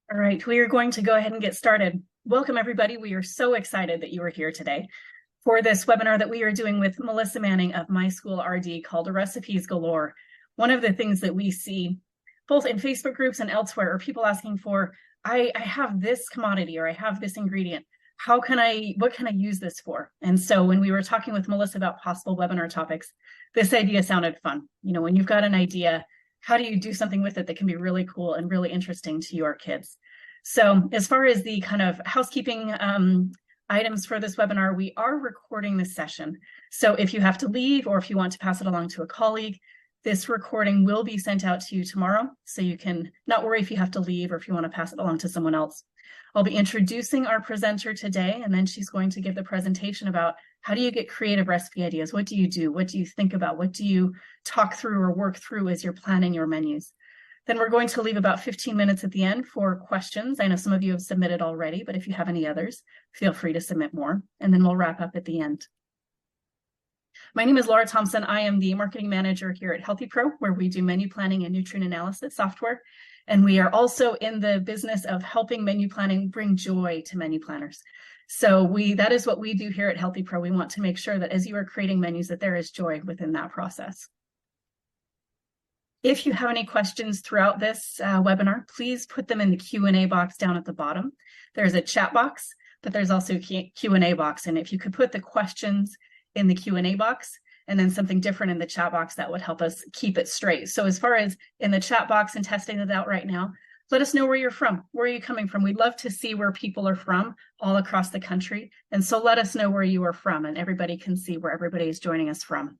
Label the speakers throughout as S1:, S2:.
S1: All right, we are going to go ahead and get started. Welcome, everybody. We are so excited that you are here today for this webinar that we are doing with Melissa Manning of My School RD called Recipes Galore. One of the things that we see both in Facebook groups and elsewhere are people asking for, I have this commodity or I have this ingredient. What can I use this for? And so when we were talking with Melissa about possible webinar topics, this idea sounded fun. You know, when you've got an idea, how do you do something with it that can be really cool and really interesting to your kids? So as far as the kind of housekeeping items for this webinar, we are recording this session. So if you have to leave or if you want to pass it along to a colleague, this recording will be sent out to you tomorrow. So you can not worry if you have to leave or if you want to pass it along to someone else. I'll be introducing our presenter today, and then she's going to give the presentation about how do you get creative recipe ideas? What do you do? What do you think about? What do you talk through or work through as you're planning your menus? Then we're going to leave about 15 minutes at the end for questions. I know some of you have submitted already, but if you have any others, feel free to submit more, and then we'll wrap up at the end. My name is Laura Thompson. I am the marketing manager here at Healthy Pro, where we do menu planning and nutrient analysis software. And we are also in the business of helping menu planning bring joy to menu planners. So that is what we do here at Healthy Pro. We want to make sure that as you are creating menus, that there is joy within that process. If you have any questions throughout this webinar, please put them in the Q&A box down at the bottom. There's a chat box, but there's also a Q&A box. And if you could put the questions in the Q&A box and then something different in the chat box, that would help us keep it straight. So as far as in the chat box and testing it out right now, let us know where you're from. Where are you coming from? We'd love to see where people are from all across the country. And so let us know where you are from, and everybody can see where everybody is joining us from.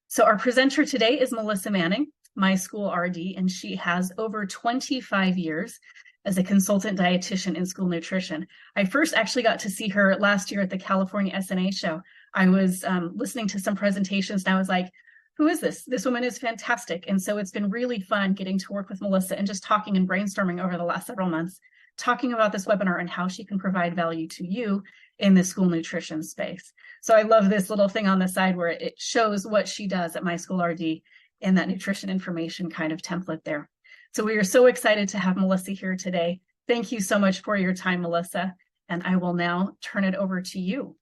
S1: So our presenter today is Melissa Manning, My School RD, and she has over 25 years as a consultant dietitian in school nutrition. I first actually got to see her last year at the California SNA show. I was listening to some presentations and I was like, who is this? This woman is fantastic. And so it's been really fun getting to work with Melissa and just talking and brainstorming over the last several months, talking about this webinar and how she can provide value to you in the school nutrition space. So I love this little thing on the side where it shows what she does at My School RD in that nutrition information kind of template there. So we are so excited to have Melissa here today. Thank you so much for your time, Melissa. And I will now turn it over to you.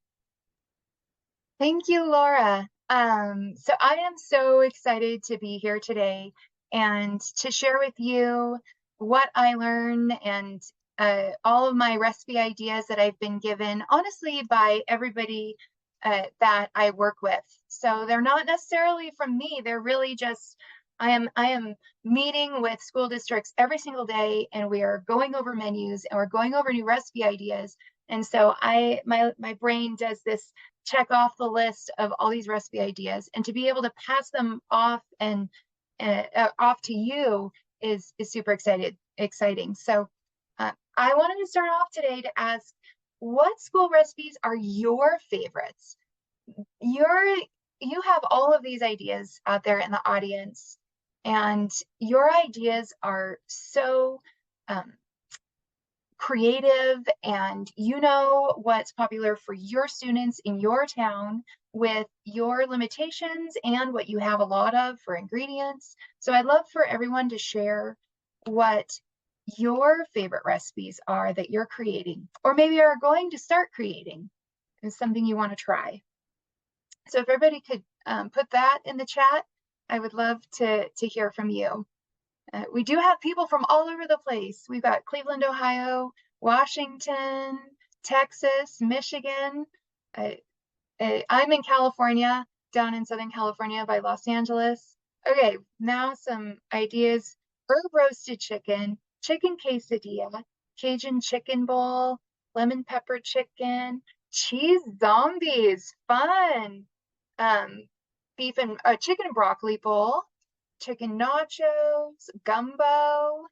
S2: Thank you, Laura. So I am so excited to be here today and to share with you what I learn and all of my recipe ideas that I've been given, honestly, by everybody that I work with. So they're not necessarily from me. They're really just, I am meeting with school districts every single day, and we are going over menus and we're going over new recipe ideas. And so my brain does this check off the list of all these recipe ideas, and to be able to pass them off and off to you is super exciting. So I wanted to start off today to ask, what school recipes are your favorites? You have all of these ideas out there in the audience, and your ideas are so creative, and you know what's popular for your students in your town with your limitations and what you have a lot of for ingredients. So I'd love for everyone to share what your favorite recipes are that you're creating, or maybe are going to start creating, is something you want to try. So if everybody could put that in the chat, I would love to hear from you. We do have people from all over the place. We've got Cleveland, Ohio, Washington, Texas, Michigan. I'm in California, down in Southern California by Los Angeles. Okay, now some ideas. Herb roasted chicken, chicken quesadilla, Cajun chicken bowl, lemon pepper chicken, cheese zombies, fun. Beef and chicken and broccoli bowl, chicken nachos, gumbo.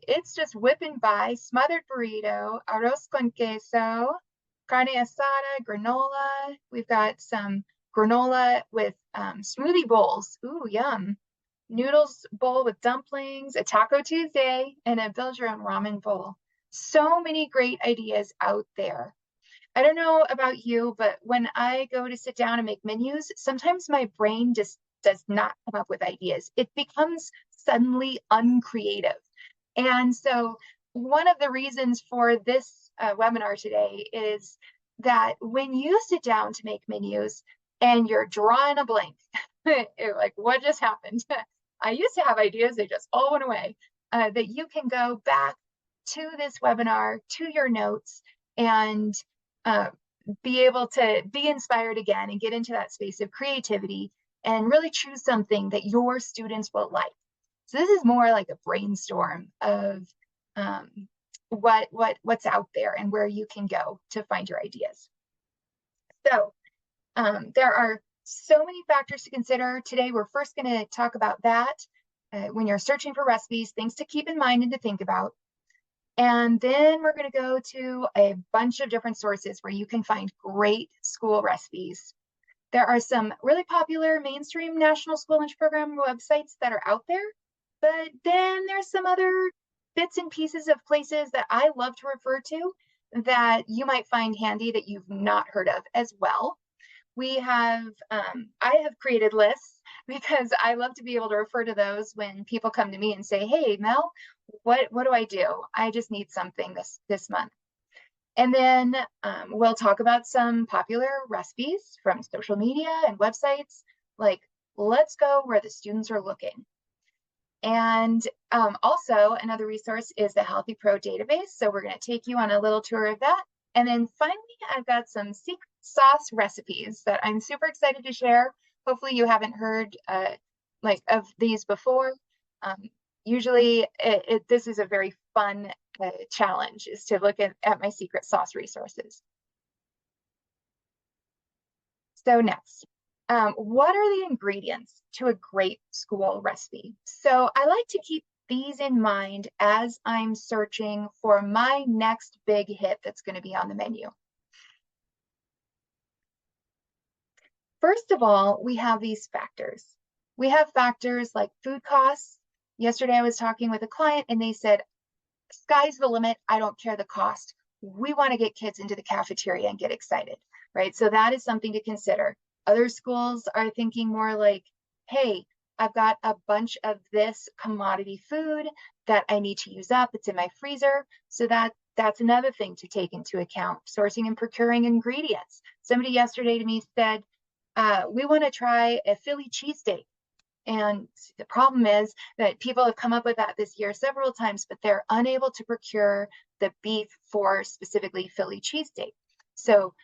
S2: It's just whipping by. Smothered burrito, arroz con queso, carne asada, granola. We've got some granola with smoothie bowls. Ooh, yum. Noodles bowl with dumplings, a Taco Tuesday, and a build your own ramen bowl. So many great ideas out there. I don't know about you, but when I go to sit down and make menus, sometimes my brain just does not come up with ideas. It becomes suddenly uncreative. And so one of the reasons for this webinar today is that when you sit down to make menus and you're drawing a blank, you're like, what just happened? I used to have ideas, they just all went away. That you can go back to this webinar, to your notes, and be able to be inspired again and get into that space of creativity and really choose something that your students will like. So this is more like a brainstorm of what's out there and where you can go to find your ideas. So there are so many factors to consider. Today, we're first going to talk about that when you're searching for recipes, things to keep in mind and to think about. And then we're going to go to a bunch of different sources where you can find great school recipes. There are some really popular mainstream National School Lunch Program websites that are out there, but then there's some other bits and pieces of places that I love to refer to that you might find handy that you've not heard of as well. We have, I have created lists because I love to be able to refer to those when people come to me and say, hey, Mel, what do I do? I just need something this month. And then we'll talk about some popular recipes from social media and websites, like let's go where the students are looking. And also another resource is the Healthy Pro database. So we're going to take you on a little tour of that. And then finally, I've got some secret sauce recipes that I'm super excited to share. Hopefully you haven't heard of these before. Usually this is a very fun challenge, is to look at my secret sauce resources. So next, what are the ingredients to a great school recipe? So I like to keep these in mind as I'm searching for my next big hit that's going to be on the menu. First of all, we have these factors. We have factors like food costs. Yesterday, I was talking with a client and they said, sky's the limit. I don't care the cost. We want to get kids into the cafeteria and get excited, right? So that is something to consider. Other schools are thinking more like, hey, I've got a bunch of this commodity food that I need to use up. It's in my freezer. So that's another thing to take into account, sourcing and procuring ingredients. Somebody yesterday to me said, we want to try a Philly cheesesteak. And the problem is that people have come up with that this year several times, but they're unable to procure the beef for specifically Philly cheesesteak. So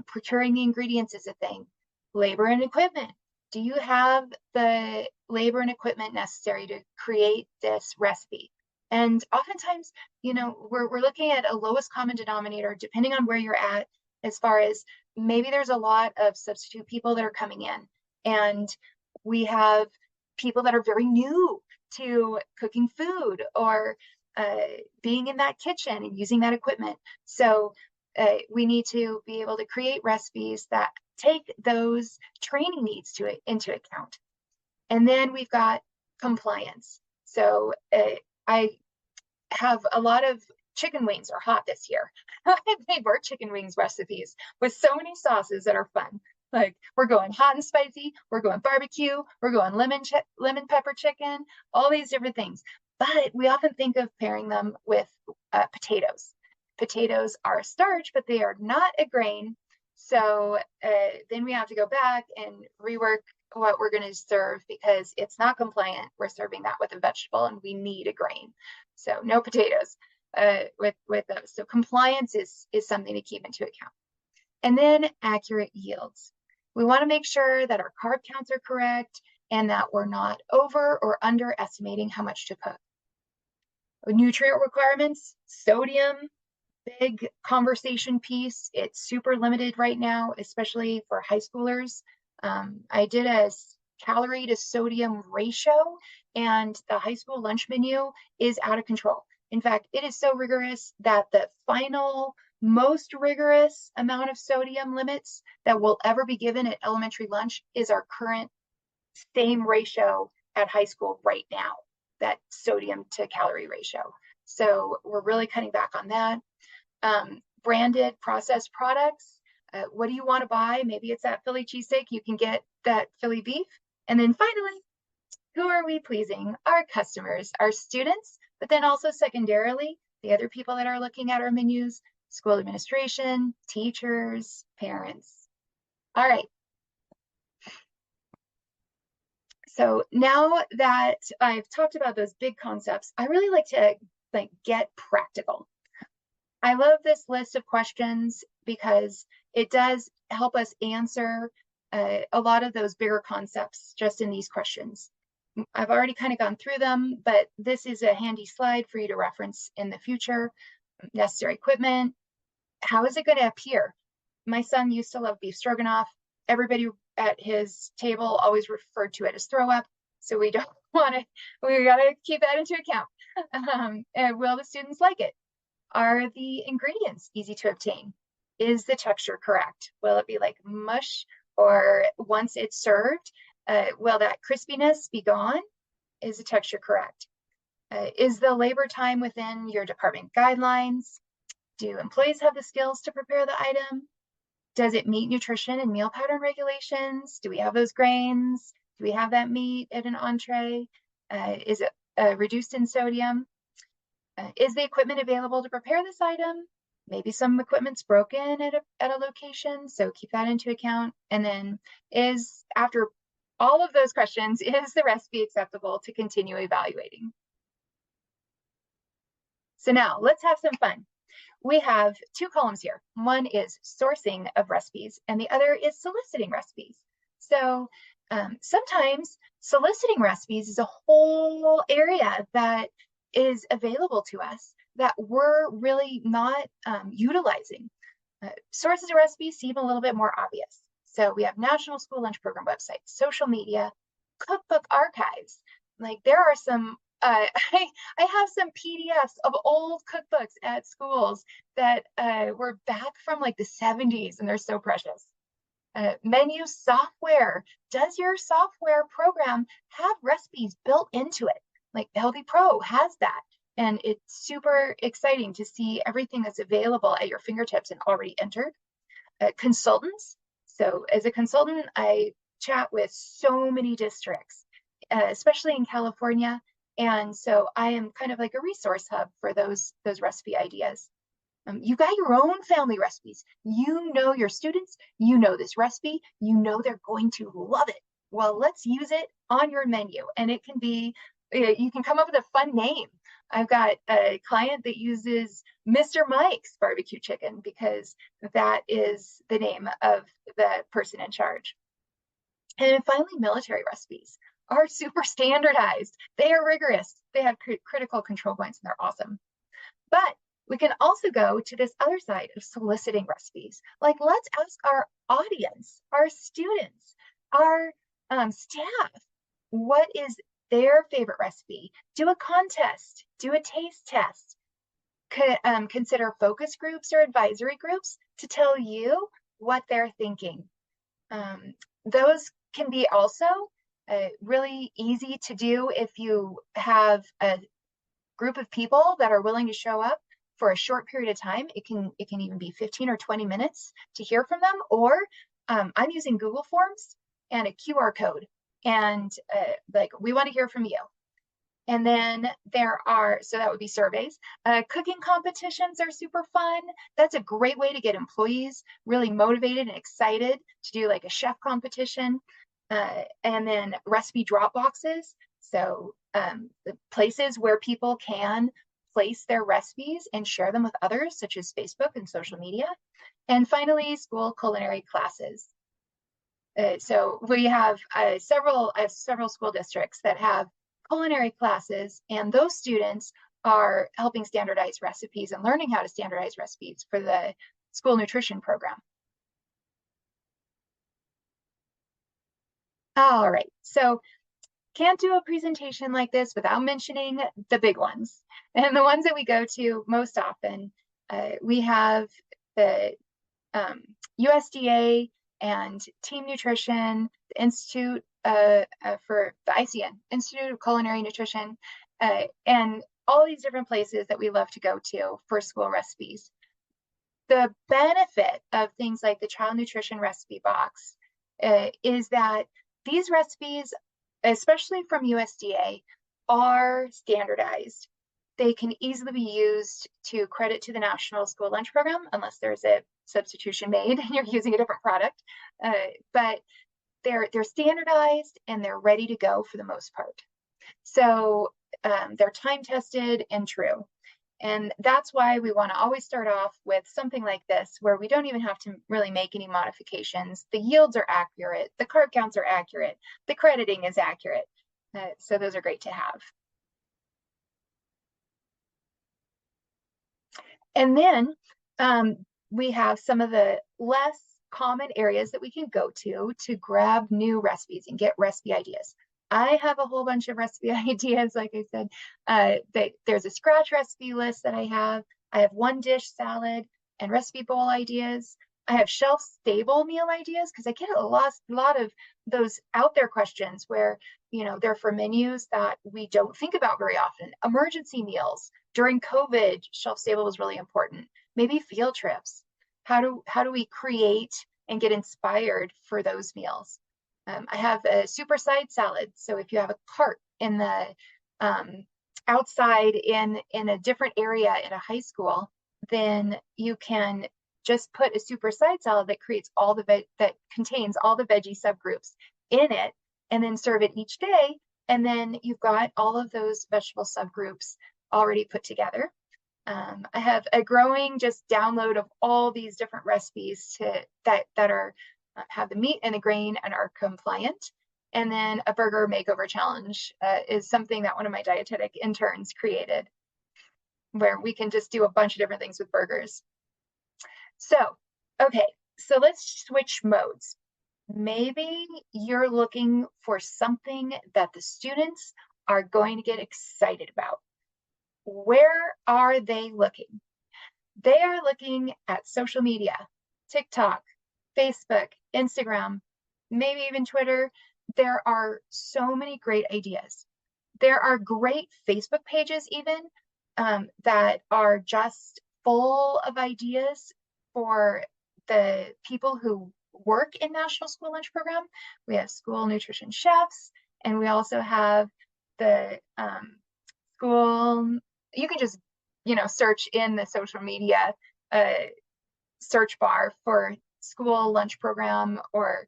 S2: procuring the ingredients is a thing. Labor and equipment. Do you have the labor and equipment necessary to create this recipe? And oftentimes, we're looking at a lowest common denominator, depending on where you're at, as far as maybe there's a lot of substitute people that are coming in, and we have people that are very new to cooking food or being in that kitchen and using that equipment. So we need to be able to create recipes that take those training needs into account. And then we've got compliance. So I have a lot of chicken wings are hot this year. I've made more chicken wings recipes with so many sauces that are fun. Like we're going hot and spicy, we're going barbecue, we're going lemon pepper chicken, all these different things. But we often think of pairing them with potatoes. Potatoes are a starch, but they are not a grain. So then we have to go back and rework what we're going to serve because it's not compliant. We're serving that with a vegetable and we need a grain. So no potatoes with those. So compliance is something to keep into account. And then accurate yields. We want to make sure that our carb counts are correct and that we're not over or underestimating how much to cook. Nutrient requirements, sodium, big conversation piece. It's super limited right now, especially for high schoolers. I did a calorie to sodium ratio, and the high school lunch menu is out of control. In fact, it is so rigorous that the final most rigorous amount of sodium limits that will ever be given at elementary lunch is our current same ratio at high school right now, that sodium to calorie ratio. So we're really cutting back on that. Branded processed products. What do you want to buy? Maybe it's that Philly cheesesteak. You can get that Philly beef. And then finally, Who are we pleasing? Our customers, our students, but then also secondarily, the other people that are looking at our menus, school administration, teachers, parents. All right. So now that I've talked about those big concepts, I really like to get practical. I love this list of questions because it does help us answer a lot of those bigger concepts just in these questions. I've already kind of gone through them, but this is a handy slide for you to reference in the future. Necessary equipment. How is it going to appear? My son used to love beef stroganoff. Everybody at his table always referred to it as throw up. So we don't want to, we got to keep that into account. And will the students like it? Are the ingredients easy to obtain? Is the texture correct? Will it be like mush, or once it's served, will that crispiness be gone? Is the texture correct? Is the labor time within your department guidelines? Do employees have the skills to prepare the item? Does it meet nutrition and meal pattern regulations? Do we have those grains? Do we have that meat at an entree? Is it reduced in sodium? Is the equipment available to prepare this item? Maybe some equipment's broken at a location, so keep that into account. And then after all of those questions, is the recipe acceptable to continue evaluating? So now let's have some fun. We have two columns here. One is sourcing of recipes, and the other is soliciting recipes. So sometimes soliciting recipes is a whole area that is available to us that we're really not utilizing. Sources of recipes seem a little bit more obvious. So we have National School Lunch Program website, social media, cookbook archives. Like there are some, I have some PDFs of old cookbooks at schools that were back from like the 70s, and they're so precious. Menu software. Does your software program have recipes built into it? Like Healthy Pro has that. And it's super exciting to see everything that's available at your fingertips and already entered. Consultants. So as a consultant, I chat with so many districts, especially in California. And so I am kind of like a resource hub for those recipe ideas. You got your own family recipes. You know your students, you know this recipe, you know they're going to love it. Well, let's use it on your menu. And it can be, you can come up with a fun name. I've got a client that uses Mr. Mike's barbecue chicken because that is the name of the person in charge. And finally, military recipes are super standardized. They are rigorous. They have critical control points, and they're awesome. But we can also go to this other side of soliciting recipes. Like, let's ask our audience, our students, our staff, what is their favorite recipe? Do a contest, do a taste test. Consider focus groups or advisory groups to tell you what they're thinking. Those can be also really easy to do if you have a group of people that are willing to show up for a short period of time. It can even be 15 or 20 minutes to hear from them. Or I'm using Google Forms and a QR code. And like, we want to hear from you. And then there are, so that would be surveys. Cooking competitions are super fun. That's a great way to get employees really motivated and excited to do like a chef competition. And then recipe drop boxes. So the places where people can place their recipes and share them with others, such as Facebook and social media. And finally, school culinary classes. So we have several school districts that have culinary classes, and those students are helping standardize recipes and learning how to standardize recipes for the school nutrition program. All right, so can't do a presentation like this without mentioning the big ones. And the ones that we go to most often, we have the USDA and Team Nutrition, the Institute for the ICN, Institute of Culinary Nutrition, and all these different places that we love to go to for school recipes. The benefit of things like the Child Nutrition Recipe Box is that these recipes especially from USDA, are standardized. They can easily be used to credit to the National School Lunch Program, unless there's a substitution made and you're using a different product. But they're standardized and they're ready to go for the most part. So they're time tested and true. And that's why we want to always start off with something like this, where we don't even have to really make any modifications. The yields are accurate, the carb counts are accurate, the crediting is accurate. So those are great to have. And then we have some of the less common areas that we can go to grab new recipes and get recipe ideas. I have a whole bunch of recipe ideas, like I said. There's a scratch recipe list that I have. I have one dish salad and recipe bowl ideas. I have shelf stable meal ideas because I get a lot of those out there questions where, you know, they're for menus that we don't think about very often. Emergency meals during COVID, shelf stable was really important. Maybe field trips. How do we create and get inspired for those meals? I have a superside salad. So if you have a cart in the outside in a different area in a high school, then you can just put a superside salad that contains all the veggie subgroups in it, and then serve it each day. And then you've got all of those vegetable subgroups already put together. I have a growing just download of all these different recipes that are have the meat and the grain and are compliant. And then a burger makeover challenge is something that one of my dietetic interns created, where we can just do a bunch of different things with burgers. So, okay, so let's switch modes. Maybe you're looking for something that the students are going to get excited about. Where are they looking? They are looking at social media, TikTok, Facebook, Instagram, maybe even Twitter. There are so many great ideas. There are great Facebook pages even that are just full of ideas for the people who work in National School Lunch Program. We have school nutrition chefs, and we also have the school. You can just, you know, search in the social media search bar for school lunch program or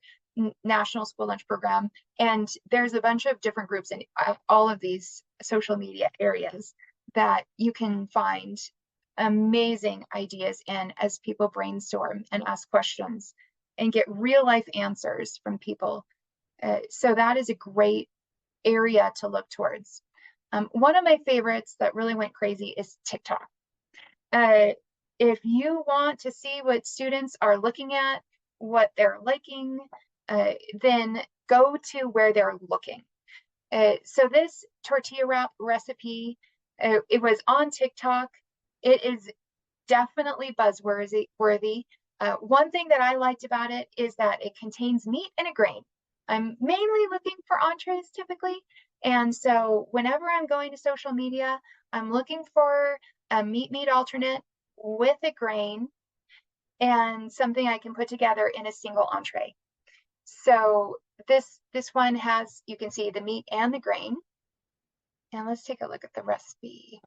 S2: National School Lunch Program. And there's a bunch of different groups in all of these social media areas that you can find amazing ideas in as people brainstorm and ask questions and get real life answers from people. So that is a great area to look towards. One of my favorites that really went crazy is TikTok. If you want to see what students are looking at, what they're liking, then go to where they're looking. So this tortilla wrap recipe, it was on TikTok. It is definitely buzzworthy. One thing that I liked about it is that it contains meat and a grain. I'm mainly looking for entrees typically. And so whenever I'm going to social media, I'm looking for a meat alternate with a grain and something I can put together in a single entree. So this one has, you can see the meat and the grain. And let's take a look at the recipe.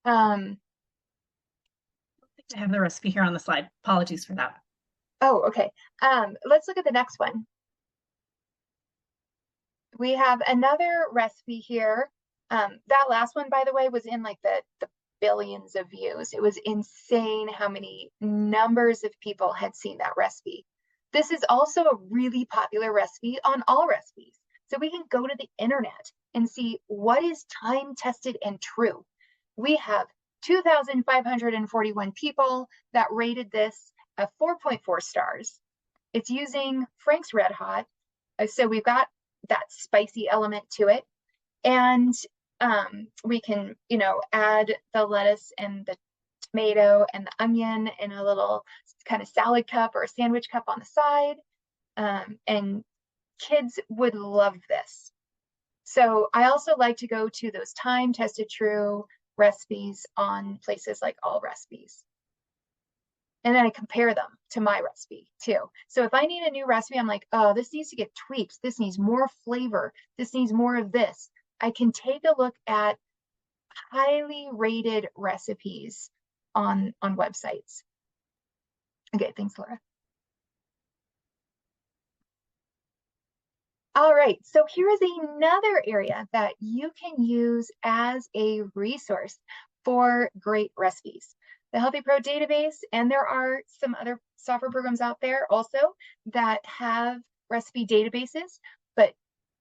S1: I have the recipe here on the slide. Apologies for that.
S2: Oh, okay. Let's look at the next one. We have another recipe here. That last one, by the way, was in like the billions of views. It was insane how many numbers of people had seen that recipe. This is also a really popular recipe on All Recipes. So we can go to the internet and see what is time tested and true. We have 2,541 people that rated this a 4.4 stars. It's using Frank's Red Hot. So we've got that spicy element to it. And we can, you know, add the lettuce and the tomato and the onion in a little kind of salad cup or a sandwich cup on the side. And kids would love this. So I also like to go to those time tested true recipes on places like All Recipes. And then I compare them to my recipe too. So if I need a new recipe, I'm like, oh, this needs to get tweaked. This needs more flavor. This needs more of this. I can take a look at highly rated recipes on websites. Okay, thanks, Laura. All right, so here is another area that you can use as a resource for great recipes. The Healthy Pro database, and there are some other software programs out there also that have recipe databases, but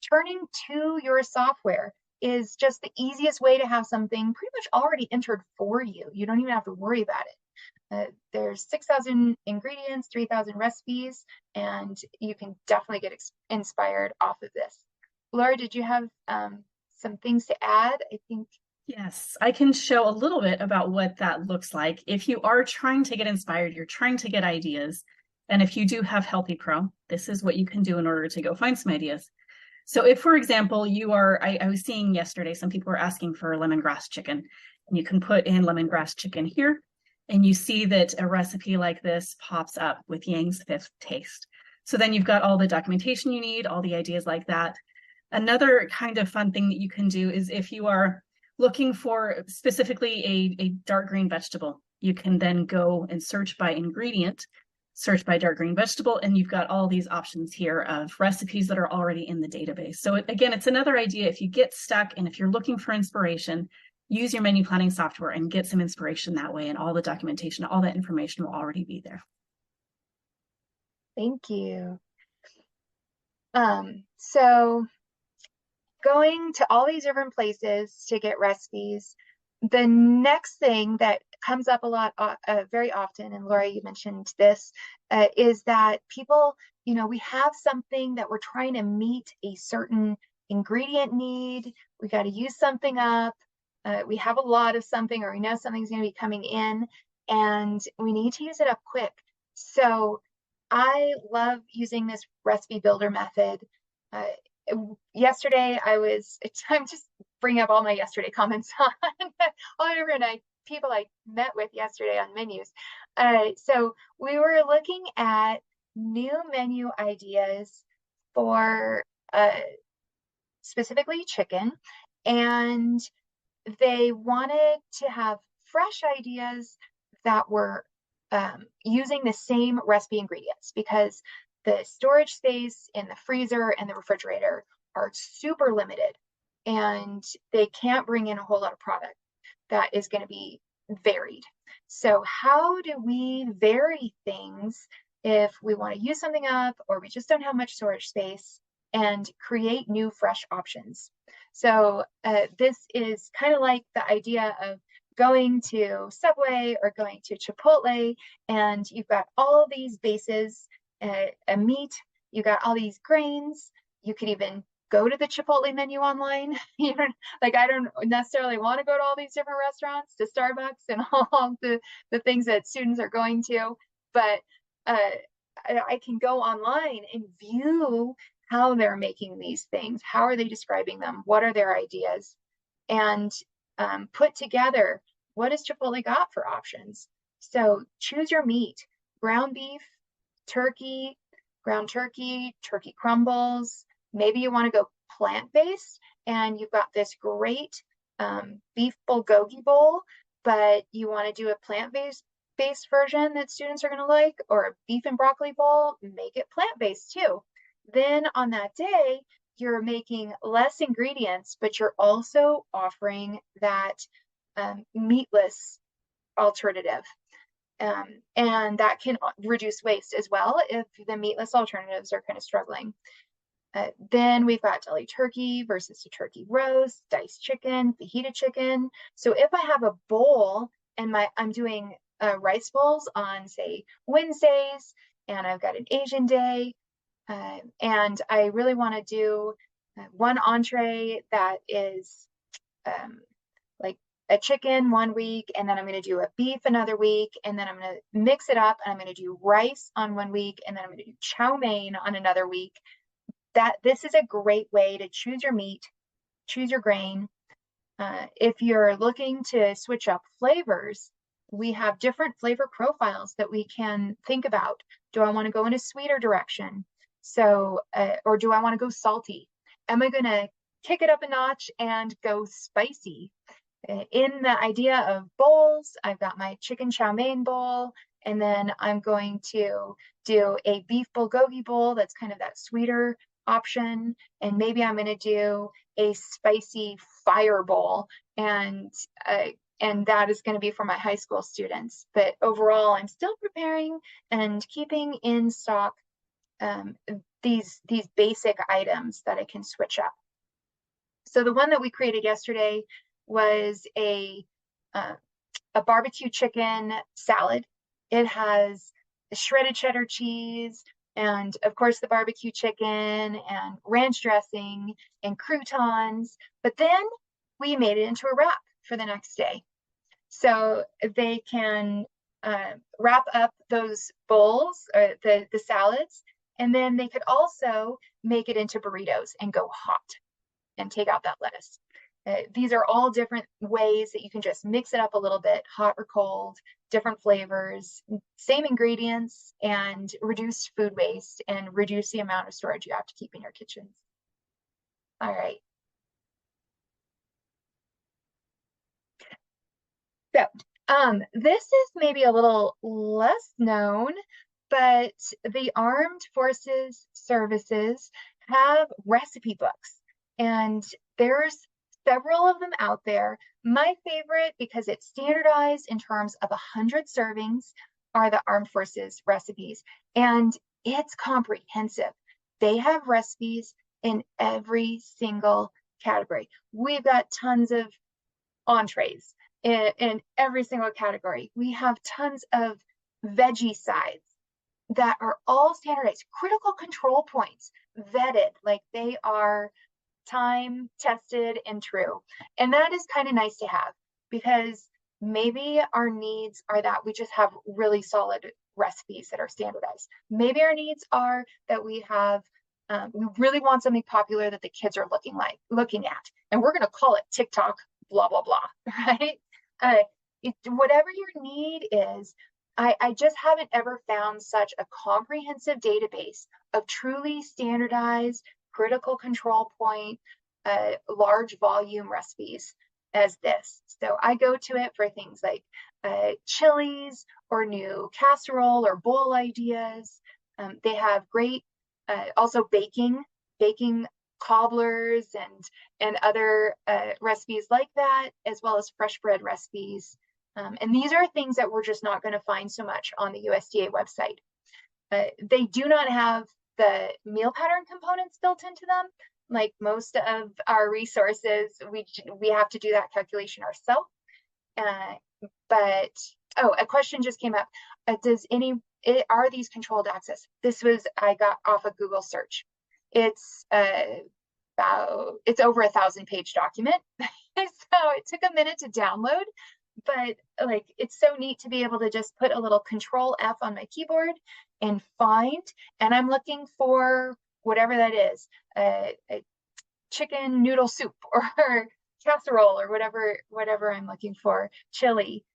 S2: turning to your software is just the easiest way to have something pretty much already entered for you. You don't even have to worry about it. There's 6,000 ingredients, 3,000 recipes, and you can definitely get inspired off of this. Laura, did you have some things to add? I think.
S1: Yes, I can show a little bit about what that looks like. If you are trying to get inspired, you're trying to get ideas, and if you do have Healthy Pro, this is what you can do in order to go find some ideas. So if, for example, you are, I was seeing yesterday, some people were asking for lemongrass chicken, and you can put in lemongrass chicken here, and you see that a recipe like this pops up with Yang's Fifth Taste. So then you've got all the documentation you need, all the ideas like that. Another kind of fun thing that you can do is if you are looking for specifically a dark green vegetable, you can then go and search by ingredient, search by dark green vegetable, and you've got all these options here of recipes that are already in the database. So again, it's another idea. If you get stuck and if you're looking for inspiration, use your menu planning software and get some inspiration that way, and all the documentation, all that information will already be there.
S2: Thank you. So going to all these different places to get recipes, the next thing that comes up a lot, very often, and Laura, you mentioned this, is that people, we have something that we're trying to meet a certain ingredient need. We got to use something up. We have a lot of something, or we know something's going to be coming in, and we need to use it up quick. So I love using this recipe builder method. Yesterday, I'm just bringing up all my yesterday comments on all the different people I met with yesterday on menus. So we were looking at new menu ideas for specifically chicken, and they wanted to have fresh ideas that were using the same recipe ingredients, because the storage space in the freezer and the refrigerator are super limited, and they can't bring in a whole lot of product that is going to be varied. So how do we vary things if we want to use something up, or we just don't have much storage space, and create new fresh options? So this is kind of like the idea of going to Subway or going to Chipotle, and you've got all these bases, a meat, you got all these grains. You could even go to the Chipotle menu online. I don't necessarily want to go to all these different restaurants, to Starbucks and all the things that students are going to, but I can go online and view how they're making these things. How are they describing them? What are their ideas? And put together, what has Chipotle got for options? So choose your meat: ground beef, turkey, ground turkey, turkey crumbles. Maybe you want to go plant-based, and you've got this great beef bulgogi bowl, but you want to do a plant-based version that students are going to like, or a beef and broccoli bowl, make it plant-based too. Then on that day, you're making less ingredients, but you're also offering that meatless alternative. And that can reduce waste as well if the meatless alternatives are kind of struggling. Then we've got deli turkey versus a turkey roast, diced chicken, fajita chicken. So if I have a bowl and I'm doing rice bowls on, say, Wednesdays, and I've got an Asian day, and I really want to do one entree that is like a chicken one week, and then I'm going to do a beef another week, and then I'm going to mix it up, and I'm going to do rice on one week, and then I'm going to do chow mein on another week. This is a great way to choose your meat, choose your grain. If you're looking to switch up flavors, we have different flavor profiles that we can think about. Do I want to go in a sweeter direction? So, or do I want to go salty? Am I going to kick it up a notch and go spicy? In the idea of bowls, I've got my chicken chow mein bowl, and then I'm going to do a beef bulgogi bowl that's kind of that sweeter option, and maybe I'm going to do a spicy fire bowl, and that is going to be for my high school students. But overall, I'm still preparing and keeping in stock these basic items that I can switch up. So the one that we created yesterday was a barbecue chicken salad. It has shredded cheddar cheese and, of course, the barbecue chicken and ranch dressing and croutons. But then we made it into a wrap for the next day. So they can wrap up those bowls, or the salads, and then they could also make it into burritos and go hot and take out that lettuce. These are all different ways that you can just mix it up a little bit, hot or cold, different flavors, same ingredients, and reduce food waste and reduce the amount of storage you have to keep in your kitchens. All right. So this is maybe a little less known, but the Armed Forces Services have recipe books, and there's several of them out there. My favorite, because it's standardized in terms of 100 servings, are the Armed Forces recipes, and it's comprehensive. They have recipes in every single category. We've got tons of entrees in every single category. We have tons of veggie sides that are all standardized, critical control points, vetted, like they are time tested and true. And that is kind of nice to have, because maybe our needs are that we just have really solid recipes that are standardized. Maybe our needs are that we have we really want something popular that the kids are looking at, and we're going to call it TikTok blah blah blah, right? Whatever your need is, I just haven't ever found such a comprehensive database of truly standardized, critical control point, large volume recipes as this. So I go to it for things like chilies or new casserole or bowl ideas. They have great also baking cobblers and other recipes like that, as well as fresh bread recipes. And these are things that we're just not going to find so much on the USDA website. They do not have the meal pattern components built into them. Like most of our resources, we have to do that calculation ourselves. But a question just came up. Are these controlled access? I got off a Google search. It's over 1,000-page document. So it took a minute to download, but like, it's so neat to be able to just put a little Control F on my keyboard and find, and I'm looking for whatever that is, a chicken noodle soup or casserole or whatever I'm looking for, chili.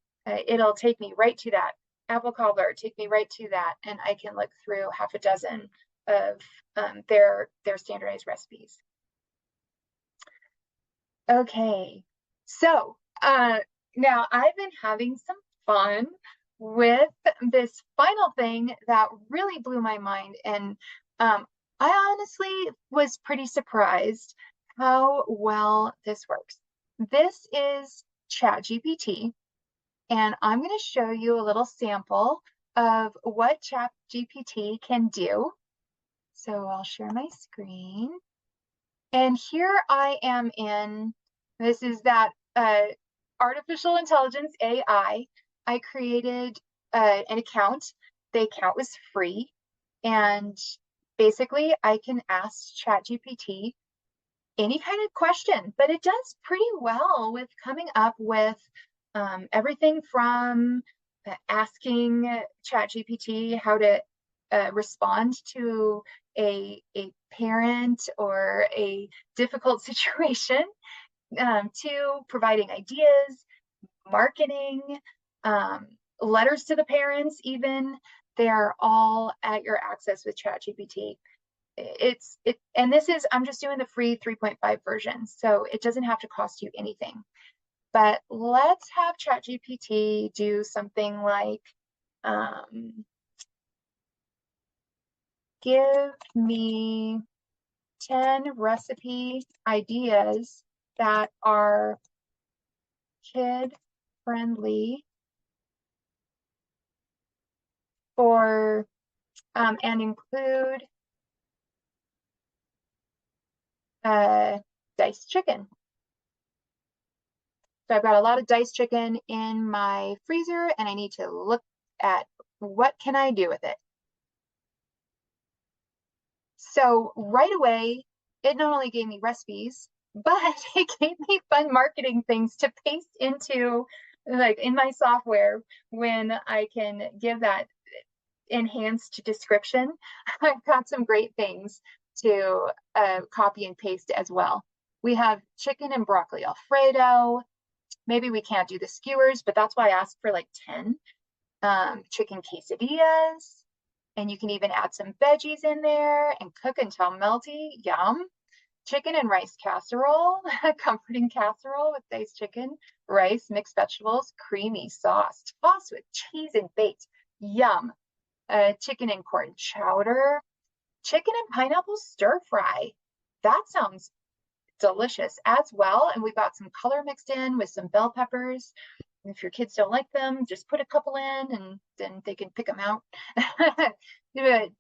S2: It'll take me right to that. Apple cobbler, take me right to that, and I can look through half a dozen of their standardized recipes. Okay, so now I've been having some fun with this final thing that really blew my mind, and I honestly was pretty surprised how well this works. This is ChatGPT, and I'm going to show you a little sample of what ChatGPT can do. So I'll share my screen. And here I am this is that artificial intelligence AI. I created an account. The account was free. And basically I can ask ChatGPT any kind of question, but it does pretty well with coming up with everything from asking ChatGPT how to respond to a parent or a difficult situation, to providing ideas, marketing, letters to the parents, even, they're all at your access with ChatGPT. And this is, I'm just doing the free 3.5 version, so it doesn't have to cost you anything. But let's have ChatGPT do something like, give me 10 recipe ideas that are kid friendly for and include diced chicken. So I've got a lot of diced chicken in my freezer, and I need to look at what can I do with it. So right away, it not only gave me recipes, but it gave me fun marketing things to paste into, like, in my software when I can give that enhanced description. I've got some great things to copy and paste as well. We have chicken and broccoli Alfredo. Maybe we can't do the skewers, but that's why I asked for like 10. Chicken quesadillas. And you can even add some veggies in there and cook until melty. Yum. Chicken and rice casserole, comforting casserole with diced chicken, rice, mixed vegetables, creamy sauce, tossed with cheese and baked. Yum. Chicken and corn chowder, chicken and pineapple stir fry. That sounds delicious as well. And we've got some color mixed in with some bell peppers. If your kids don't like them, just put a couple in and then they can pick them out.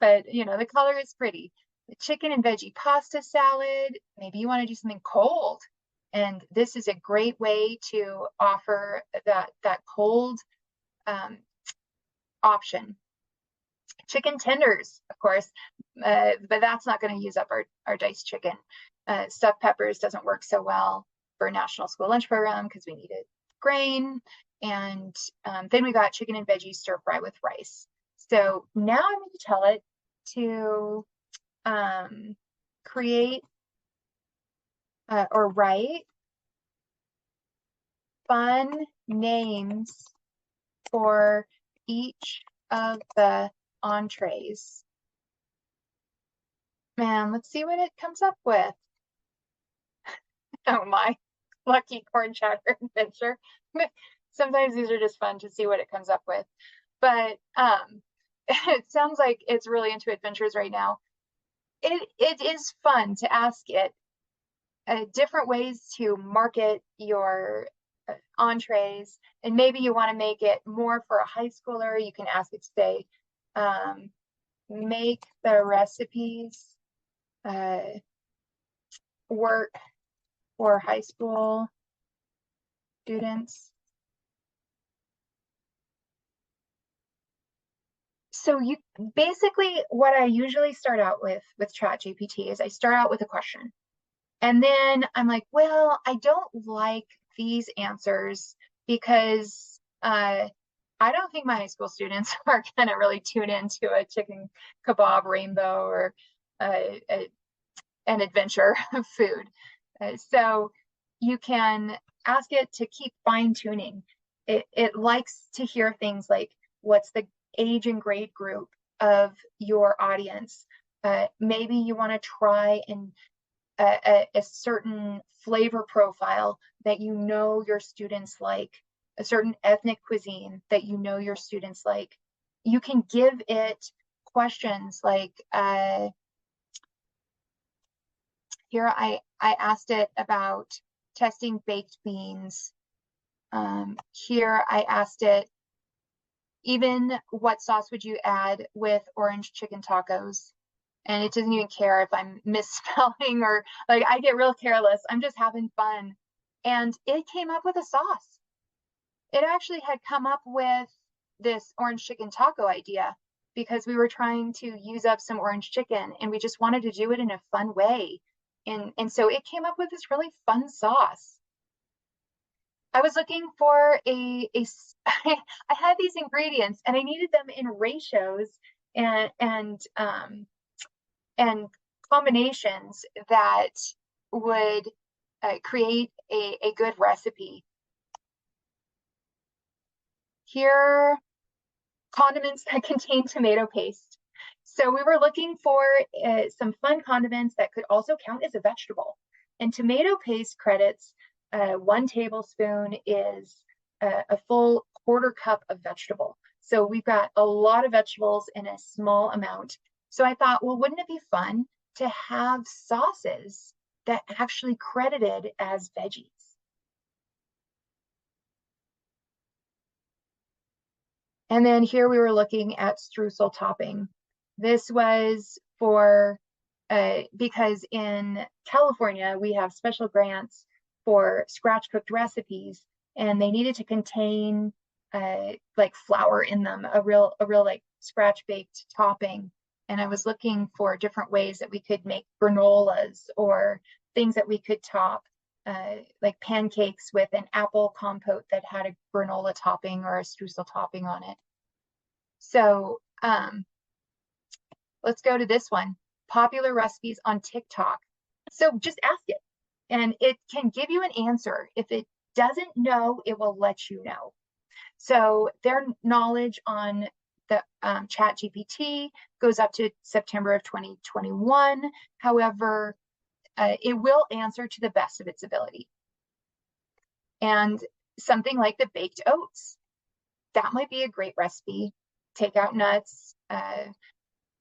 S2: But you know, the color is pretty. The chicken and veggie pasta salad. Maybe you want to do something cold. And this is a great way to offer that cold option. Chicken tenders, of course, but that's not going to use up our diced chicken. Stuffed peppers doesn't work so well for National School Lunch Program because we needed grain. And then we got chicken and veggie stir fry with rice. So now I'm going to tell it to create or write fun names for each of the entrees. Man, let's see what it comes up with. Oh my, lucky corn chowder adventure. Sometimes these are just fun to see what it comes up with. But it sounds like it's really into adventures right now. It is fun to ask it different ways to market your entrees, and maybe you want to make it more for a high schooler. You can ask it to say, make the recipes work for high school students. So you basically, what I usually start out with ChatGPT is I start out with a question. And then I'm like, well, I don't like these answers because I don't think my high school students are going to really tune into a chicken kebab rainbow or an adventure of food. So you can ask it to keep fine tuning. It likes to hear things like, what's the age and grade group of your audience? Maybe you want to try and a certain flavor profile that you know your students like, a certain ethnic cuisine that you know your students like. You can give it questions like, here I asked it about testing baked beans. Here I asked it, even what sauce would you add with orange chicken tacos? And it doesn't even care if I'm misspelling or like, I get real careless. I'm just having fun. And it came up with a sauce. It actually had come up with this orange chicken taco idea because we were trying to use up some orange chicken and we just wanted to do it in a fun way. And so it came up with this really fun sauce. I was looking for I had these ingredients and I needed them in ratios and combinations that would create a good recipe. here, condiments that contain tomato paste. So we were looking for some fun condiments that could also count as a vegetable. And tomato paste credits 1 tablespoon is a full quarter cup of vegetable. So we've got a lot of vegetables in a small amount. So I thought, well, wouldn't it be fun to have sauces that actually credited as veggies? And then here we were looking at streusel topping. This was for, because in California, we have special grants for scratch cooked recipes, and they needed to contain like flour in them, a real like scratch baked topping. And I was looking for different ways that we could make granolas or things that we could top, like pancakes with an apple compote that had a granola topping or a streusel topping on it. So let's go to this one, popular recipes on TikTok. So just ask it, and it can give you an answer. If it doesn't know, it will let you know. So their knowledge on the Chat GPT goes up to September of 2021. However, it will answer to the best of its ability. And something like the baked oats, that might be a great recipe. Take out nuts,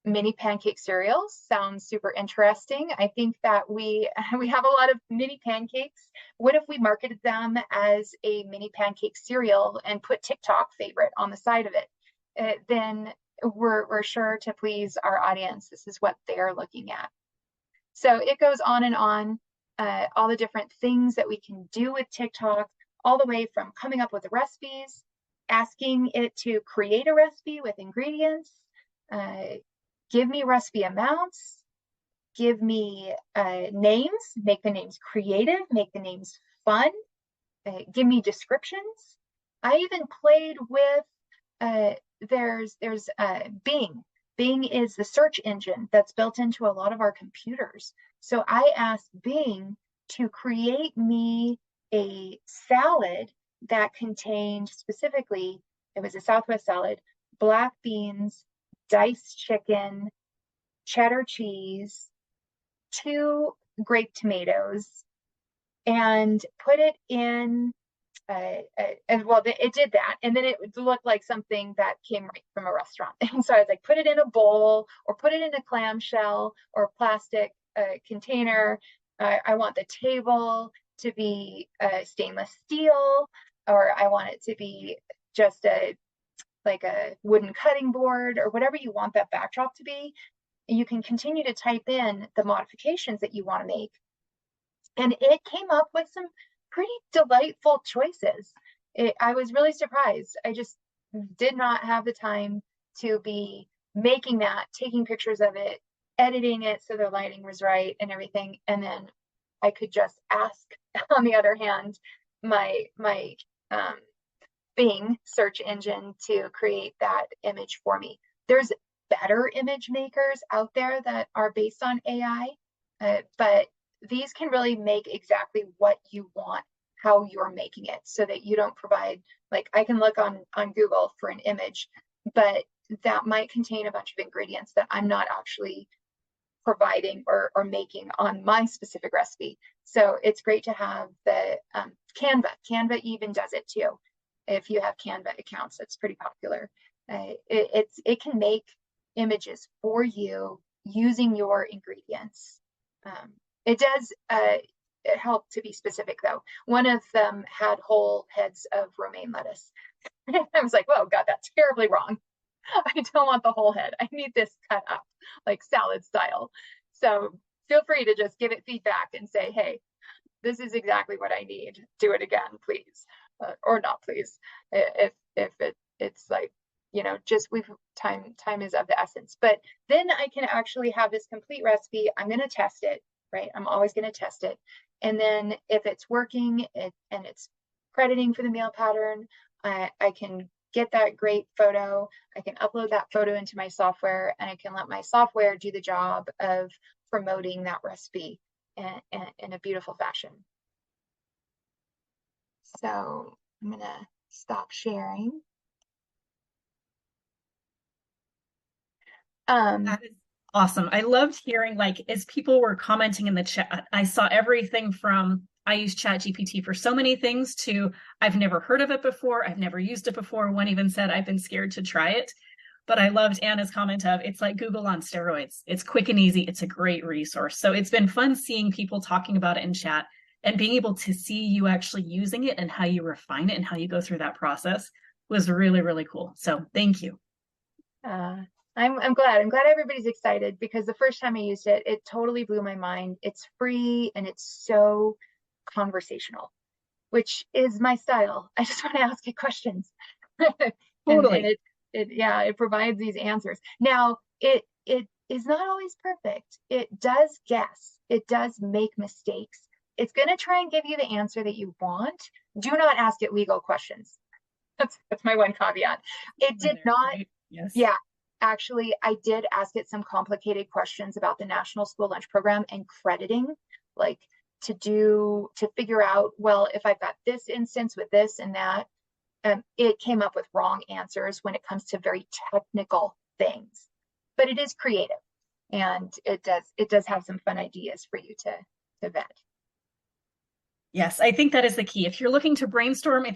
S2: mini pancake cereals sounds super interesting. I think that we have a lot of mini pancakes. What if we marketed them as a mini pancake cereal and put TikTok favorite on the side of it? Then we're sure to please our audience. This is what they're looking at. So it goes on and on, all the different things that we can do with TikTok, all the way from coming up with recipes, asking it to create a recipe with ingredients, give me recipe amounts, give me names, make the names creative, make the names fun, give me descriptions. I even played with, there's Bing. Bing is the search engine that's built into a lot of our computers. So I asked Bing to create me a salad that contained, specifically, it was a Southwest salad, black beans, diced chicken, cheddar cheese, 2 grape tomatoes, and put it in, and well, it did that. And then it looked like something that came right from a restaurant. And so I was like, put it in a bowl or put it in a clamshell or a plastic container. I want the table to be stainless steel, or I want it to be just like a wooden cutting board, or whatever you want that backdrop to be. You can continue to type in the modifications that you want to make. And it came up with some pretty delightful choices. I was really surprised. I just did not have the time to be making that, taking pictures of it, editing it so the lighting was right and everything. And then I could just ask, on the other hand, my Bing search engine to create that image for me. There's better image makers out there that are based on AI, but these can really make exactly what you want, how you're making it, so that you don't provide, like, I can look on Google for an image, but that might contain a bunch of ingredients that I'm not actually providing or making on my specific recipe. So it's great to have the Canva. Canva even does it too. If you have Canva accounts, it's pretty popular. It can make images for you using your ingredients. It does help to be specific, though. One of them had whole heads of romaine lettuce. I was like, whoa, God, that's terribly wrong. I don't want the whole head. I need this cut up, like salad style. So feel free to just give it feedback and say, hey, this is exactly what I need. Do it again, please. Or not, please. If it's like, you know, just time is of the essence. But then I can actually have this complete recipe. I'm going to test it, right? I'm always going to test it. And then if it's working and it's crediting for the meal pattern, I can get that great photo. I can upload that photo into my software, and I can let my software do the job of promoting that recipe in a beautiful fashion. So I'm going to stop sharing. Um,
S1: That is awesome. I loved hearing, like, as people were commenting in the chat, I saw everything from I use Chat GPT for so many things to I've never heard of it before. I've never used it before. One even said I've been scared to try it. But I loved Anna's comment of it's like Google on steroids. It's quick and easy. It's a great resource. So it's been fun seeing people talking about it in chat and being able to see you actually using it and how you refine it and how you go through that process was really, really cool. So thank you.
S2: uh, I'm glad. I'm glad everybody's excited because the first time I used it, it totally blew my mind. It's free and it's so conversational, which is my style. I just want to ask you questions. And
S1: Totally.
S2: it provides these answers. Now, it is not always perfect. It does guess. It does make mistakes. It's going to try and give you the answer that you want. Do not ask it legal questions. That's my one caveat. It did not.
S1: Right? Yes.
S2: Yeah, actually, I did ask it some complicated questions about the National School Lunch Program and crediting, like to figure out, well, if I've got this instance with this and that, it came up with wrong answers when it comes to very technical things. But it is creative, and it does have some fun ideas for you to vet.
S1: Yes, I think that is the key. If you're looking to brainstorm,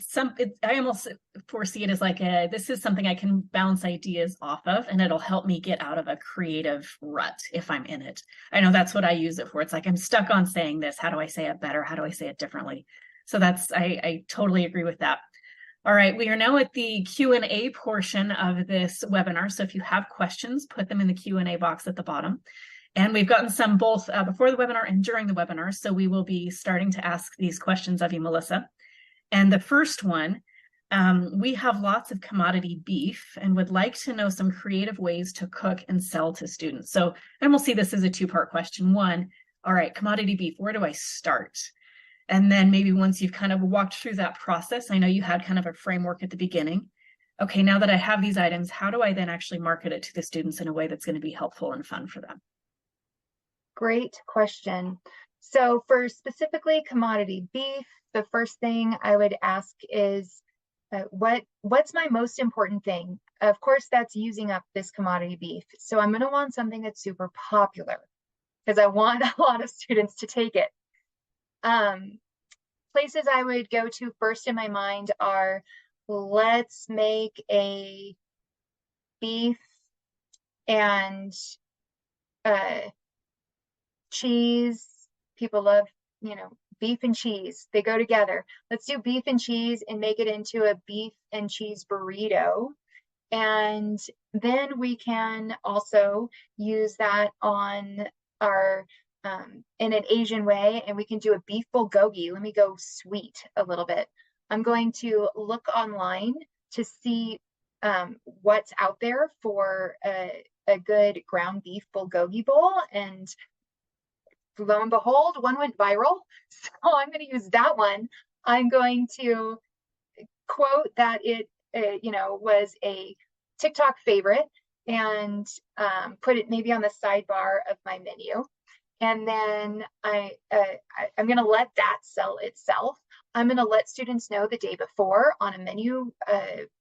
S1: I almost foresee it as like this is something I can bounce ideas off of, and it'll help me get out of a creative rut if I'm in it. I know that's what I use it for. It's like I'm stuck on saying this. How do I say it better? How do I say it differently? So I totally agree with that. All right, we are now at the Q&A portion of this webinar. So if you have questions, put them in the Q&A box at the bottom. And we've gotten some both before the webinar and during the webinar. So we will be starting to ask these questions of you, Melissa. And the first one, we have lots of commodity beef and would like to know some creative ways to cook and sell to students. So, and we'll see this as a two-part question. One, all right, commodity beef, where do I start? And then maybe once you've kind of walked through that process, I know you had kind of a framework at the beginning. Okay, now that I have these items, how do I then actually market it to the students in a way that's going to be helpful and fun for them?
S2: Great question. So for specifically commodity beef, the first thing I would ask is what's my most important thing? Of course, that's using up this commodity beef. So I'm going to want something that's super popular because I want a lot of students to take it. Places I would go to first in my mind are, let's make a beef and cheese. People love, beef and cheese. They go together. Let's do beef and cheese and make it into a beef and cheese burrito. And then we can also use that on our in an Asian way, and we can do a beef bulgogi. Let me go sweet a little bit. I'm going to look online to see what's out there for a good ground beef bulgogi bowl, and lo and behold, one went viral. So I'm going to use that one. I'm going to quote that it was a TikTok favorite and put it maybe on the sidebar of my menu. And then I'm going to let that sell itself. I'm going to let students know the day before on a menu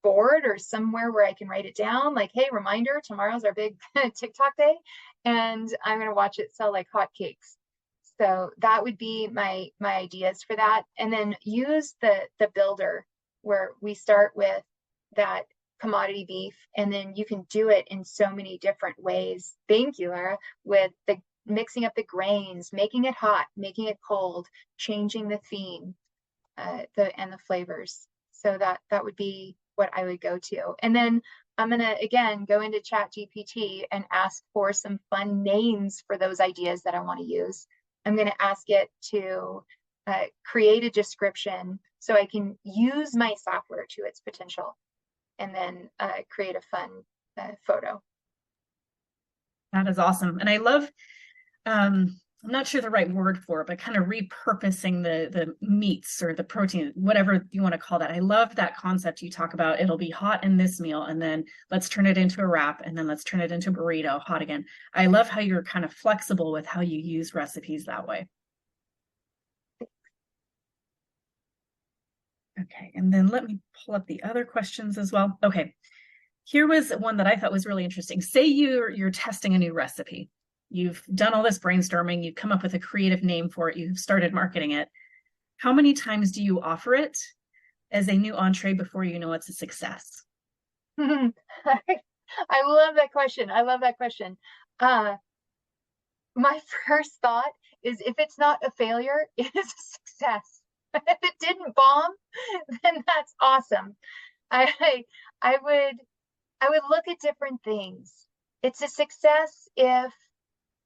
S2: board or somewhere where I can write it down, like, hey, reminder, tomorrow's our big TikTok day. And I'm going to watch it sell like hotcakes. So that would be my ideas for that. And then use the builder where we start with that commodity beef, and then you can do it in so many different ways. Thank you, Lara. With the mixing up the grains, making it hot, making it cold, changing the theme, and the flavors. So that would be what I would go to. And then I'm gonna again go into Chat GPT and ask for some fun names for those ideas that I want to use. I'm going to ask it to create a description so I can use my software to its potential, and then create a fun photo.
S1: That is awesome. And I love, I'm not sure the right word for it, but kind of repurposing the meats or the protein, whatever you want to call that. I love that concept you talk about. It'll be hot in this meal, and then let's turn it into a wrap, and then let's turn it into a burrito, hot again. I love how you're kind of flexible with how you use recipes that way. Okay, and then let me pull up the other questions as well. Okay, Here was one that I thought was really interesting. Say you're testing a new recipe. You've done all this brainstorming, you've come up with a creative name for it, you've started marketing it. How many times do you offer it as a new entree before you know it's a success?
S2: I love that question. I love that question. My first thought is if it's not a failure, it is a success. If it didn't bomb, then that's awesome. I I would I would look at different things. It's a success if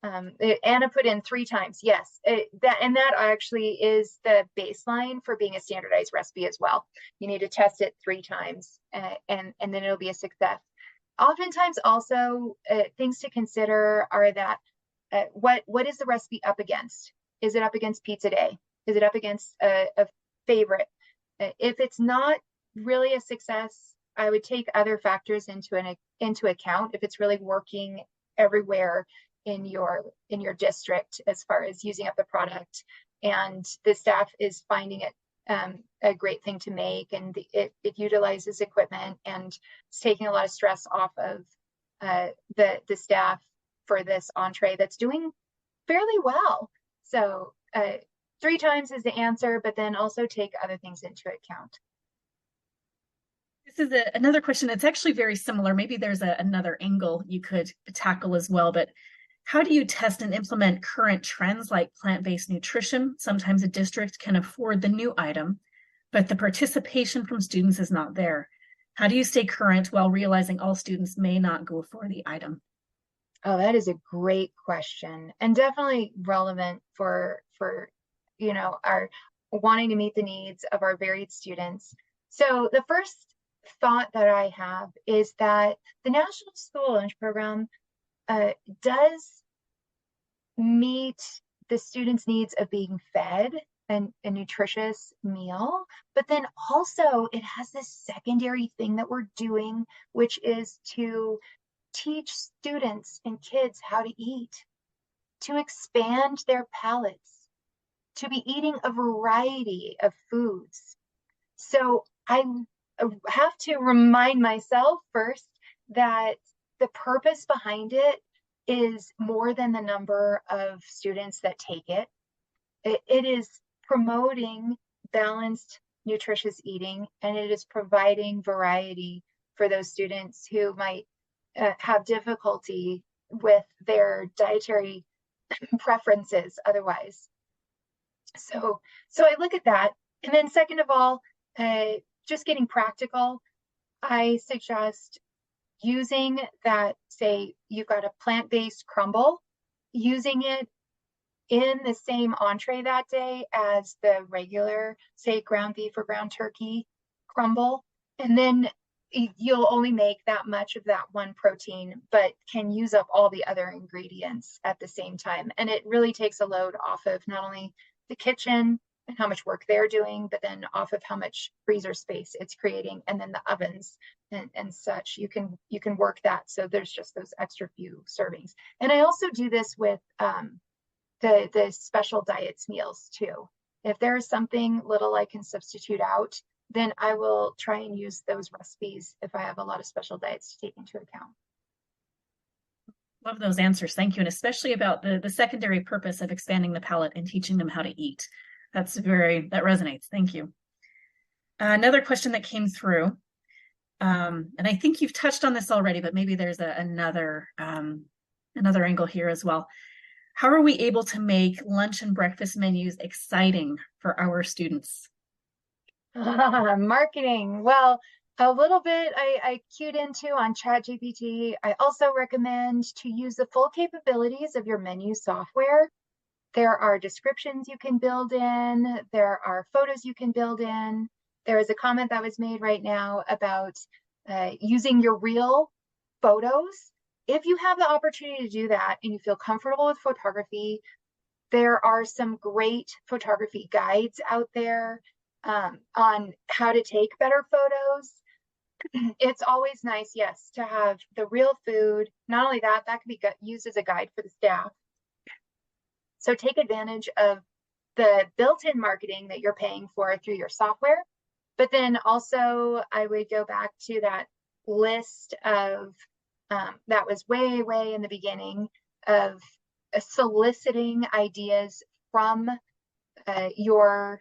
S2: Anna put in 3 times. Yes, that actually is the baseline for being a standardized recipe as well. You need to test it 3 times, and then it'll be a success. Oftentimes, also things to consider are that what is the recipe up against? Is it up against Pizza Day? Is it up against a favorite? If it's not really a success, I would take other factors into account if it's really working everywhere in your district as far as using up the product, and the staff is finding it a great thing to make, and it utilizes equipment, and it's taking a lot of stress off of the staff for this entree that's doing fairly well. So 3 times is the answer, but then also take other things into account.
S1: This is another question. It's actually very similar. Maybe there's another angle you could tackle as well, but how do you test and implement current trends like plant-based nutrition? Sometimes a district can afford the new item, but the participation from students is not there. How do you stay current while realizing all students may not go for the item?
S2: Oh, that is a great question, and definitely relevant for our wanting to meet the needs of our varied students. So the first thought that I have is that the National School Lunch Program does meet the students' needs of being fed a nutritious meal, but then also it has this secondary thing that we're doing, which is to teach students and kids how to eat, to expand their palates, to be eating a variety of foods. So I have to remind myself first that the purpose behind it is more than the number of students that take it. It is promoting balanced, nutritious eating, and it is providing variety for those students who might have difficulty with their dietary preferences otherwise. So I look at that. And then second of all, just getting practical, I suggest using that, say you've got a plant-based crumble, using it in the same entree that day as the regular, say, ground beef or ground turkey crumble. And then you'll only make that much of that one protein, but can use up all the other ingredients at the same time. And it really takes a load off of not only the kitchen and how much work they're doing, but then off of how much freezer space it's creating, and then the ovens and such. You can work that, so there's just those extra few servings. And I also do this with the special diets meals too. If there's something little I can substitute out, then I will try and use those recipes if I have a lot of special diets to take into account.
S1: Love those answers. Thank you. And especially about the secondary purpose of expanding the palate and teaching them how to eat. That resonates. Thank you. Another question that came through, and I think you've touched on this already, but maybe there's another angle here as well. How are we able to make lunch and breakfast menus exciting for our students?
S2: Marketing. Well, a little bit I cued into on ChatGPT. I also recommend to use the full capabilities of your menu software. There are descriptions you can build in. There are photos you can build in. There is a comment that was made right now about using your real photos. If you have the opportunity to do that and you feel comfortable with photography, there are some great photography guides out there on how to take better photos. It's always nice, yes, to have the real food. Not only that, that can be used as a guide for the staff. So take advantage of the built-in marketing that you're paying for through your software. But then also I would go back to that list of, that was way, way in the beginning of soliciting ideas from your,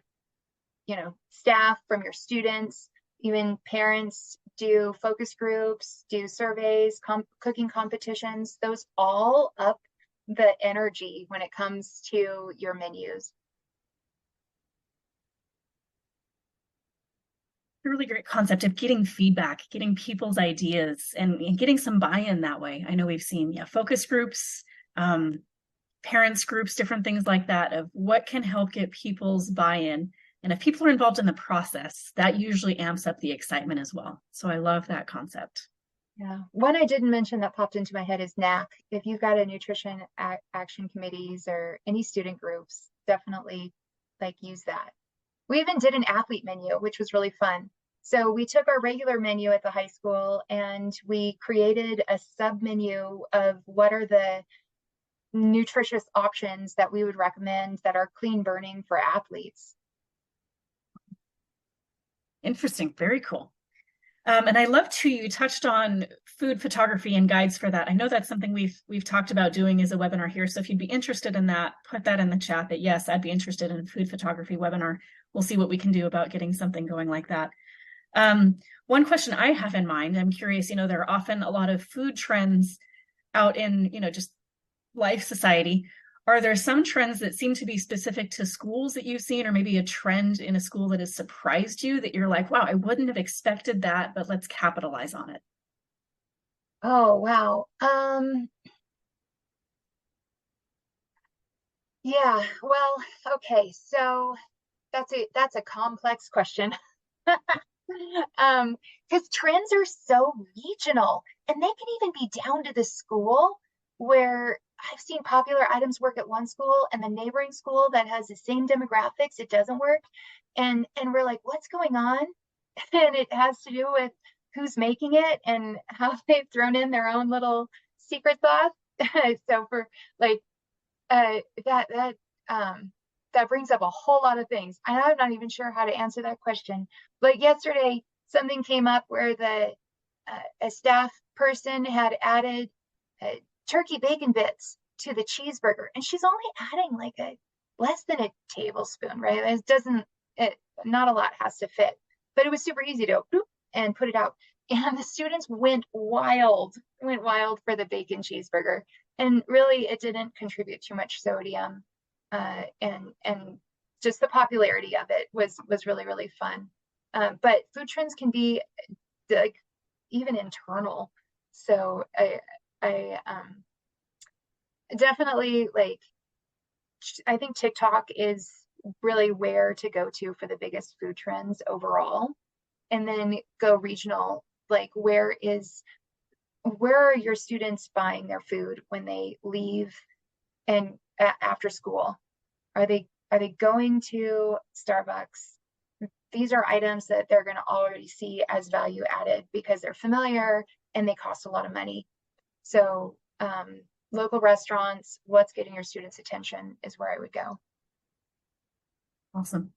S2: staff, from your students, even parents. Do focus groups, do surveys, cooking competitions. Those all up the energy when it comes to your menus.
S1: A really great concept of getting feedback, getting people's ideas, and getting some buy-in that way. I know we've seen focus groups, parents groups, different things like that, of what can help get people's buy-in. And if people are involved in the process, that usually amps up the excitement as well. So I love that concept.
S2: Yeah. One I didn't mention that popped into my head is NAC. If you've got a nutrition action committees or any student groups, definitely use that. We even did an athlete menu, which was really fun. So we took our regular menu at the high school and we created a sub menu of what are the nutritious options that we would recommend that are clean burning for athletes.
S1: Interesting. Very cool. And I love too, you touched on food photography and guides for that. I know that's something we've talked about doing as a webinar here. So if you'd be interested in that, put that in the chat that yes, I'd be interested in a food photography webinar. We'll see what we can do about getting something going like that. One question I have in mind, I'm curious, there are often a lot of food trends out in, just life society. Are there some trends that seem to be specific to schools that you've seen, or maybe a trend in a school that has surprised you that you're like, wow, I wouldn't have expected that, but let's capitalize on it?
S2: Oh, wow. Yeah, well, okay. So that's a complex question. Because trends are so regional and they can even be down to the school, where I've seen popular items work at one school and the neighboring school that has the same demographics, it doesn't work. And we're like, what's going on? And it has to do with who's making it and how they've thrown in their own little secret sauce. So for that brings up a whole lot of things. And I'm not even sure how to answer that question. But yesterday, something came up where a staff person had added turkey bacon bits to the cheeseburger, and she's only adding like a less than a tablespoon, right? Not a lot has to fit, but it was super easy to and put it out. And the students went wild for the bacon cheeseburger. And really, it didn't contribute too much sodium. And just the popularity of it was really, really fun. But food trends can be like even internal. So I definitely I think TikTok is really where to go to for the biggest food trends overall, and then go regional. Where are your students buying their food when they leave and after school? Are they going to Starbucks? These are items that they're going to already see as value added because they're familiar and they cost a lot of money. So local restaurants, what's getting your students' attention is where I would go.
S1: Awesome.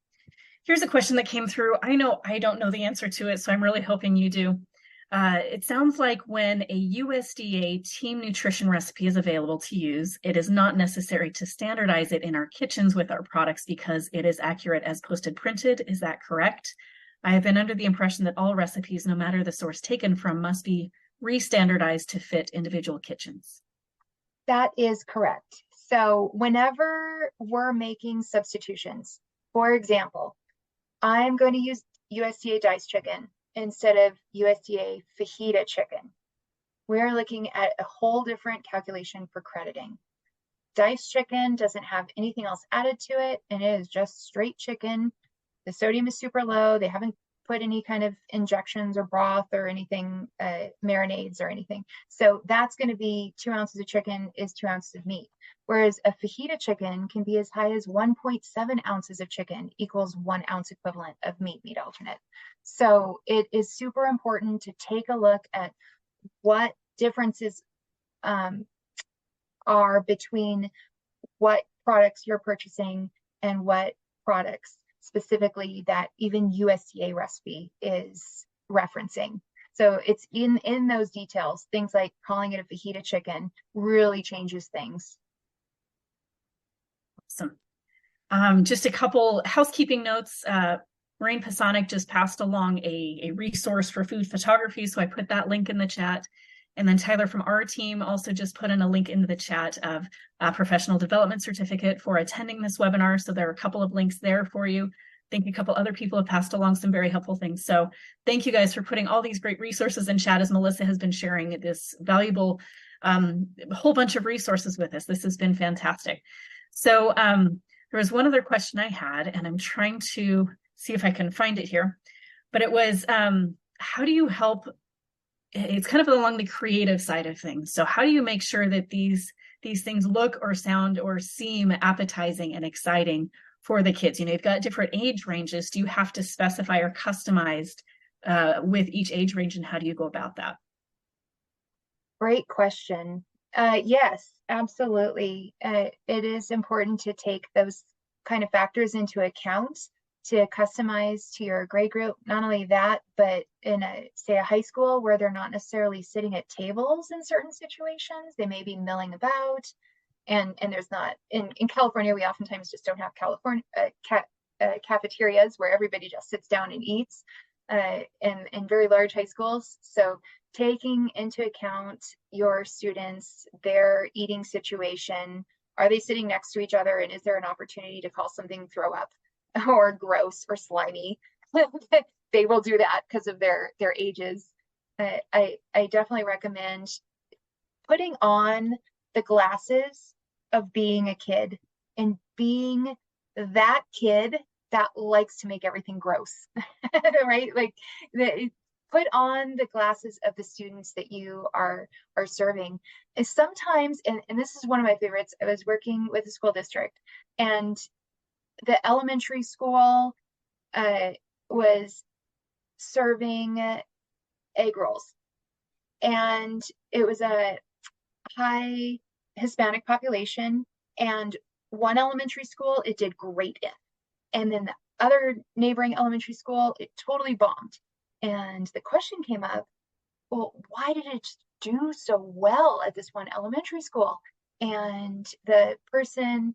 S1: Here's a question that came through. I know I don't know the answer to it, so I'm really hoping you do. It sounds like when a USDA team nutrition recipe is available to use, it is not necessary to standardize it in our kitchens with our products because it is accurate as posted printed. Is that correct? I have been under the impression that all recipes, no matter the source taken from, must be re-standardized to fit individual kitchens.
S2: That is correct. So whenever we're making substitutions, for example, I'm going to use USDA diced chicken instead of USDA fajita chicken. We're looking at a whole different calculation for crediting. Diced chicken doesn't have anything else added to it, and it is just straight chicken. The sodium is super low. They haven't put any kind of injections or broth or anything, marinades or anything. So that's going to be 2 ounces of chicken is 2 ounces of meat. Whereas a fajita chicken can be as high as 1.7 ounces of chicken equals 1 ounce equivalent of meat alternate. So it is super important to take a look at what differences are between what products you're purchasing and what products specifically that even USDA recipe is referencing. So it's in those details, things like calling it a fajita chicken really changes things.
S1: Awesome. Just a couple housekeeping notes. Maureen Pasonic just passed along a resource for food photography, so I put that link in the chat. And then Tyler from our team also just put in a link into the chat of a professional development certificate for attending this webinar. So there are a couple of links there for you. I think a couple other people have passed along some very helpful things. So thank you guys for putting all these great resources in chat as Melissa has been sharing this valuable whole bunch of resources with us. This has been fantastic. So there was one other question I had, and I'm trying to see if I can find it here. But it was, how do you help? It's kind of along the creative side of things. So how do you make sure that these things look or sound or seem appetizing and exciting for the kids? You know, you've got different age ranges. Do you have to specify or customize with each age range, and how do you go about that?
S2: Great question. Yes, absolutely. It is important to take those kind of factors into account to customize to your grade group. Not only that, but in say a high school where they're not necessarily sitting at tables in certain situations, they may be milling about, and there's not in California, we oftentimes just don't have California cafeterias where everybody just sits down and eats in very large high schools. So taking into account your students, their eating situation, are they sitting next to each other, and is there an opportunity to call something throw up or gross or slimy? They will do that because of their ages. I definitely recommend putting on the glasses of being a kid and being that kid that likes to make everything gross, right? Like put on the glasses of the students that you are serving. Is sometimes, and this is one of my favorites, I was working with a school district, and the elementary school was serving egg rolls, and it was a high Hispanic population, and one elementary school it did great in, and then the other neighboring elementary school it totally bombed. And the question came up, well, why did it do so well at this one elementary school? And the person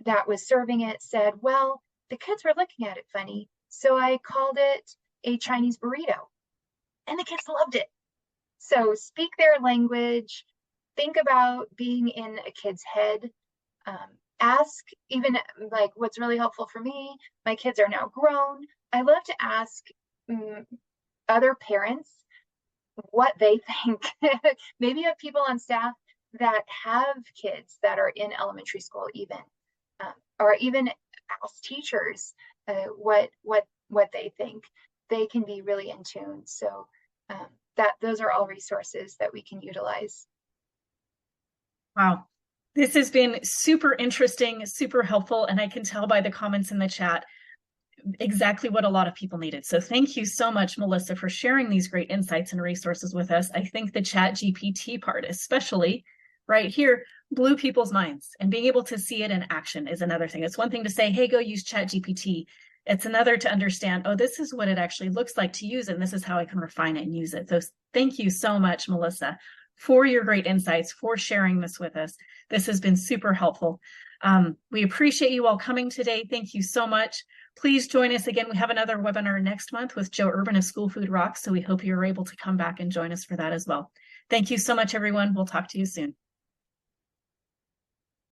S2: that was serving it said, well, the kids were looking at it funny, so I called it a Chinese burrito, and the kids loved it. So speak their language, think about being in a kid's head. Ask, even like what's really helpful for me, my kids are now grown. I love to ask other parents what they think. Maybe you have people on staff that have kids that are in elementary school even, or even ask teachers what they think. They can be really in tune. So those are all resources that we can utilize.
S1: Wow. This has been super interesting, super helpful, and I can tell by the comments in the chat exactly what a lot of people needed. So thank you so much, Melissa, for sharing these great insights and resources with us. I think the Chat GPT part, especially right here, blew people's minds, and being able to see it in action is another thing. It's one thing to say, hey, go use Chat GPT. It's another to understand, oh, this is what it actually looks like to use it, and this is how I can refine it and use it. So thank you so much, Melissa, for your great insights, for sharing this with us. This has been super helpful. We appreciate you all coming today. Thank you so much. Please join us again. We have another webinar next month with Joe Urban of School Food Rocks, so we hope you're able to come back and join us for that as well. Thank you so much, everyone. We'll talk to you soon.